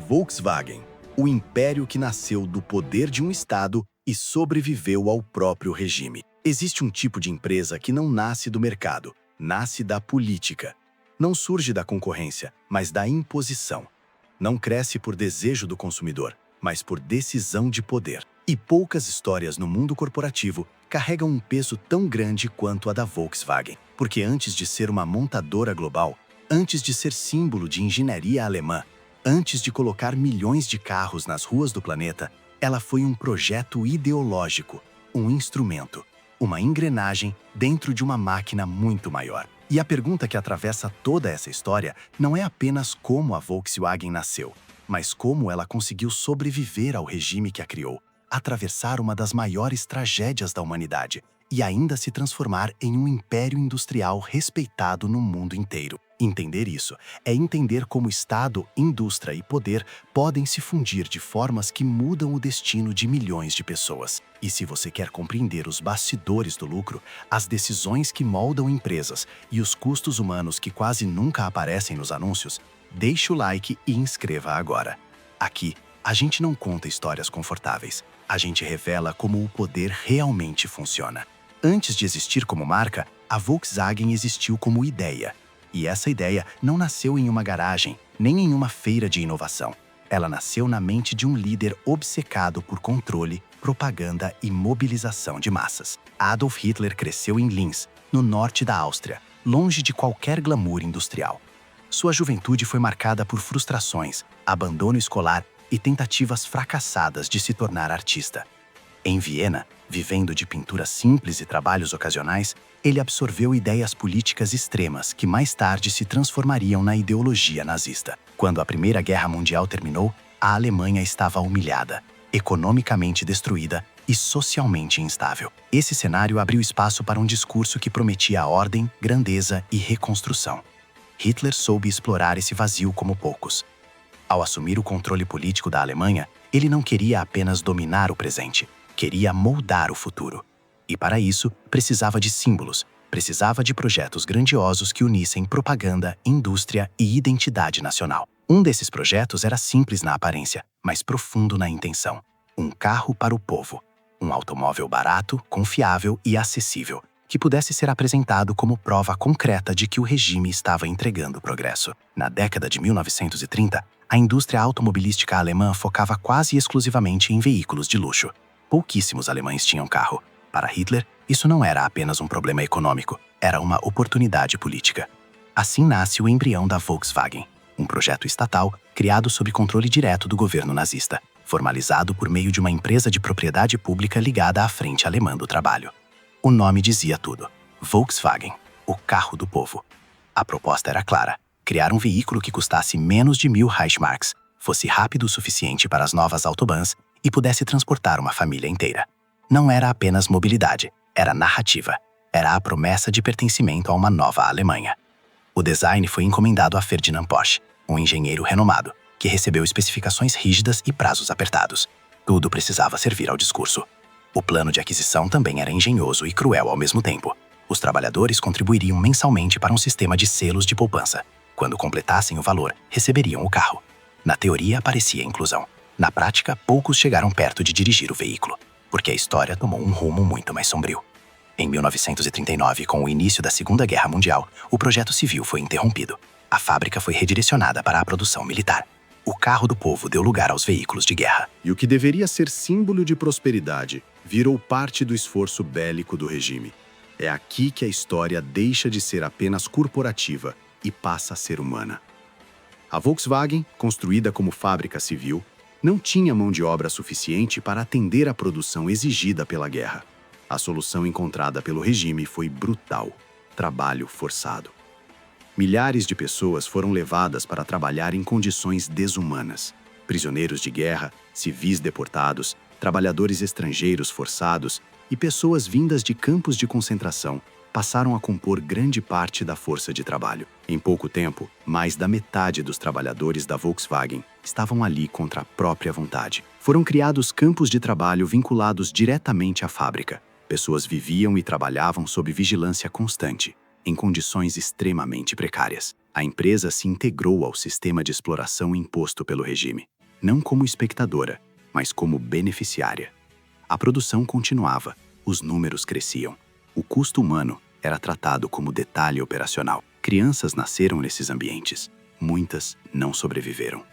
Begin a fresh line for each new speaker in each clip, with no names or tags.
Volkswagen, o império que nasceu do poder de um Estado e sobreviveu ao próprio regime. Existe um tipo de empresa que não nasce do mercado, nasce da política. Não surge da concorrência, mas da imposição. Não cresce por desejo do consumidor, mas por decisão de poder. E poucas histórias no mundo corporativo carregam um peso tão grande quanto a da Volkswagen. Porque antes de ser uma montadora global, antes de ser símbolo de engenharia alemã, antes de colocar milhões de carros nas ruas do planeta, ela foi um projeto ideológico, um instrumento, uma engrenagem dentro de uma máquina muito maior. E a pergunta que atravessa toda essa história não é apenas como a Volkswagen nasceu, mas como ela conseguiu sobreviver ao regime que a criou, atravessar uma das maiores tragédias da humanidade e ainda se transformar em um império industrial respeitado no mundo inteiro. Entender isso é entender como Estado, indústria e poder podem se fundir de formas que mudam o destino de milhões de pessoas. E se você quer compreender os bastidores do lucro, as decisões que moldam empresas e os custos humanos que quase nunca aparecem nos anúncios, deixe o like e inscreva agora. Aqui, a gente não conta histórias confortáveis, a gente revela como o poder realmente funciona. Antes de existir como marca, a Volkswagen existiu como ideia. E essa ideia não nasceu em uma garagem, nem em uma feira de inovação. Ela nasceu na mente de um líder obcecado por controle, propaganda e mobilização de massas. Adolf Hitler cresceu em Linz, no norte da Áustria, longe de qualquer glamour industrial. Sua juventude foi marcada por frustrações, abandono escolar e tentativas fracassadas de se tornar artista. Em Viena, vivendo de pintura simples e trabalhos ocasionais, ele absorveu ideias políticas extremas que mais tarde se transformariam na ideologia nazista. Quando a Primeira Guerra Mundial terminou, a Alemanha estava humilhada, economicamente destruída e socialmente instável. Esse cenário abriu espaço para um discurso que prometia ordem, grandeza e reconstrução. Hitler soube explorar esse vazio como poucos. Ao assumir o controle político da Alemanha, ele não queria apenas dominar o presente, queria moldar o futuro. E para isso, precisava de símbolos, precisava de projetos grandiosos que unissem propaganda, indústria e identidade nacional. Um desses projetos era simples na aparência, mas profundo na intenção. Um carro para o povo. Um automóvel barato, confiável e acessível, que pudesse ser apresentado como prova concreta de que o regime estava entregando progresso. Na década de 1930, a indústria automobilística alemã focava quase exclusivamente em veículos de luxo. Pouquíssimos alemães tinham carro. Para Hitler, isso não era apenas um problema econômico, era uma oportunidade política. Assim nasce o embrião da Volkswagen, um projeto estatal criado sob controle direto do governo nazista, formalizado por meio de uma empresa de propriedade pública ligada à Frente Alemã do Trabalho. O nome dizia tudo: Volkswagen, o carro do povo. A proposta era clara: criar um veículo que custasse menos de 1000 Reichsmarks, fosse rápido o suficiente para as novas autobahns e pudesse transportar uma família inteira. Não era apenas mobilidade, era narrativa. Era a promessa de pertencimento a uma nova Alemanha. O design foi encomendado a Ferdinand Porsche, um engenheiro renomado, que recebeu especificações rígidas e prazos apertados. Tudo precisava servir ao discurso. O plano de aquisição também era engenhoso e cruel ao mesmo tempo. Os trabalhadores contribuiriam mensalmente para um sistema de selos de poupança. Quando completassem o valor, receberiam o carro. Na teoria, parecia inclusão. Na prática, poucos chegaram perto de dirigir o veículo, porque a história tomou um rumo muito mais sombrio. Em 1939, com o início da Segunda Guerra Mundial, o projeto civil foi interrompido. A fábrica foi redirecionada para a produção militar. O carro do povo deu lugar aos veículos de guerra.
E o que deveria ser símbolo de prosperidade virou parte do esforço bélico do regime. É aqui que a história deixa de ser apenas corporativa e passa a ser humana. A Volkswagen, construída como fábrica civil, não tinha mão de obra suficiente para atender à produção exigida pela guerra. A solução encontrada pelo regime foi brutal: trabalho forçado. Milhares de pessoas foram levadas para trabalhar em condições desumanas. Prisioneiros de guerra, civis deportados, trabalhadores estrangeiros forçados e pessoas vindas de campos de concentração passaram a compor grande parte da força de trabalho. Em pouco tempo, mais da metade dos trabalhadores da Volkswagen estavam ali contra a própria vontade. Foram criados campos de trabalho vinculados diretamente à fábrica. Pessoas viviam e trabalhavam sob vigilância constante, em condições extremamente precárias. A empresa se integrou ao sistema de exploração imposto pelo regime. não como espectadora, mas como beneficiária. A produção continuava, os números cresciam. O custo humano era tratado como detalhe operacional. Crianças nasceram nesses ambientes. Muitas não sobreviveram.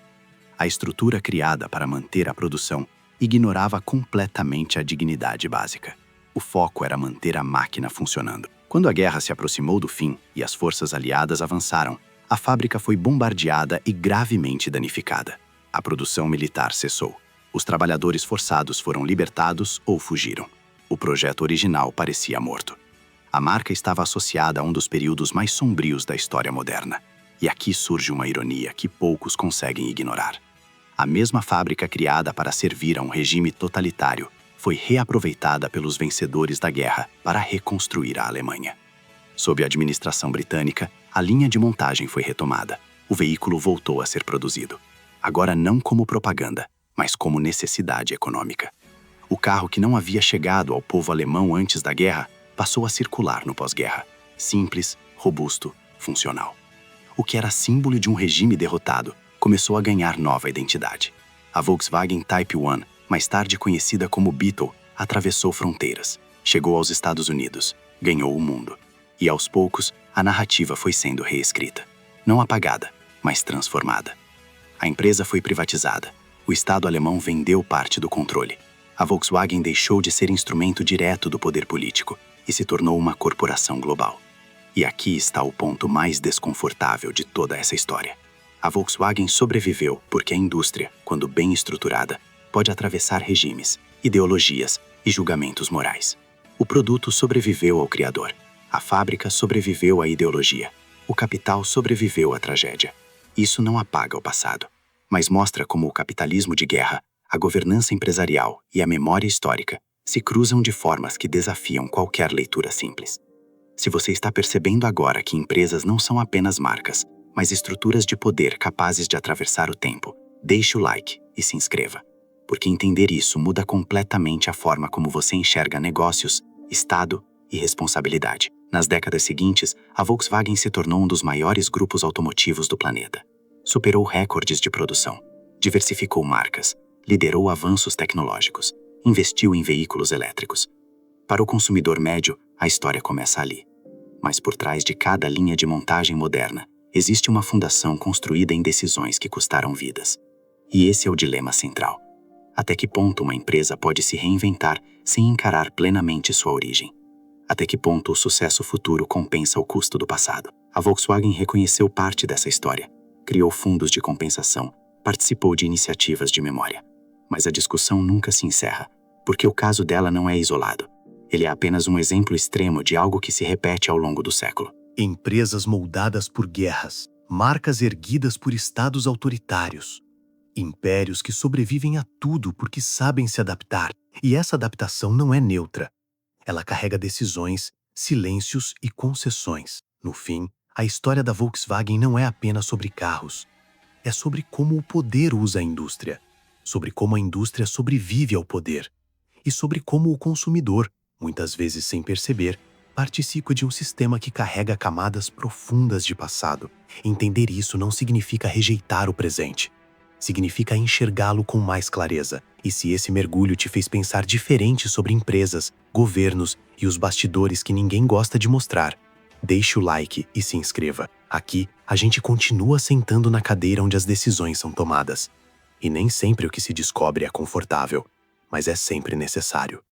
A estrutura criada para manter a produção ignorava completamente a dignidade básica. O foco era manter a máquina funcionando. Quando a guerra se aproximou do fim e as forças aliadas avançaram, a fábrica foi bombardeada e gravemente danificada. A produção militar cessou. Os trabalhadores forçados foram libertados ou fugiram. O projeto original parecia morto. A marca estava associada a um dos períodos mais sombrios da história moderna. E aqui surge uma ironia que poucos conseguem ignorar. A mesma fábrica criada para servir a um regime totalitário foi reaproveitada pelos vencedores da guerra para reconstruir a Alemanha. Sob a administração britânica, a linha de montagem foi retomada. O veículo voltou a ser produzido. Agora não como propaganda, mas como necessidade econômica. O carro que não havia chegado ao povo alemão antes da guerra passou a circular no pós-guerra. Simples, robusto, funcional. O que era símbolo de um regime derrotado começou a ganhar nova identidade. A Volkswagen Type 1, mais tarde conhecida como Beetle, atravessou fronteiras, chegou aos Estados Unidos, ganhou o mundo. E aos poucos, a narrativa foi sendo reescrita. Não apagada, mas transformada. A empresa foi privatizada. O Estado alemão vendeu parte do controle. A Volkswagen deixou de ser instrumento direto do poder político e se tornou uma corporação global. E aqui está o ponto mais desconfortável de toda essa história. A Volkswagen sobreviveu porque a indústria, quando bem estruturada, pode atravessar regimes, ideologias e julgamentos morais. O produto sobreviveu ao criador. A fábrica sobreviveu à ideologia. O capital sobreviveu à tragédia. Isso não apaga o passado, mas mostra como o capitalismo de guerra, a governança empresarial e a memória histórica se cruzam de formas que desafiam qualquer leitura simples. Se você está percebendo agora que empresas não são apenas marcas, mas estruturas de poder capazes de atravessar o tempo, deixe o like e se inscreva. Porque entender isso muda completamente a forma como você enxerga negócios, Estado e responsabilidade. Nas décadas seguintes, a Volkswagen se tornou um dos maiores grupos automotivos do planeta. Superou recordes de produção, diversificou marcas, liderou avanços tecnológicos, investiu em veículos elétricos. Para o consumidor médio, a história começa ali. Mas por trás de cada linha de montagem moderna, existe uma fundação construída em decisões que custaram vidas. E esse é o dilema central. Até que ponto uma empresa pode se reinventar sem encarar plenamente sua origem? Até que ponto o sucesso futuro compensa o custo do passado? A Volkswagen reconheceu parte dessa história, criou fundos de compensação, participou de iniciativas de memória. Mas a discussão nunca se encerra, porque o caso dela não é isolado. Ele é apenas um exemplo extremo de algo que se repete ao longo do século.
Empresas moldadas por guerras, marcas erguidas por estados autoritários, impérios que sobrevivem a tudo porque sabem se adaptar. E essa adaptação não é neutra. Ela carrega decisões, silêncios e concessões. No fim, a história da Volkswagen não é apenas sobre carros. É sobre como o poder usa a indústria, sobre como a indústria sobrevive ao poder e sobre como o consumidor, muitas vezes sem perceber, participa de um sistema que carrega camadas profundas de passado. Entender isso não significa rejeitar o presente. Significa enxergá-lo com mais clareza. E se esse mergulho te fez pensar diferente sobre empresas, governos e os bastidores que ninguém gosta de mostrar, deixe o like e se inscreva. Aqui, a gente continua sentando na cadeira onde as decisões são tomadas. E nem sempre o que se descobre é confortável, mas é sempre necessário.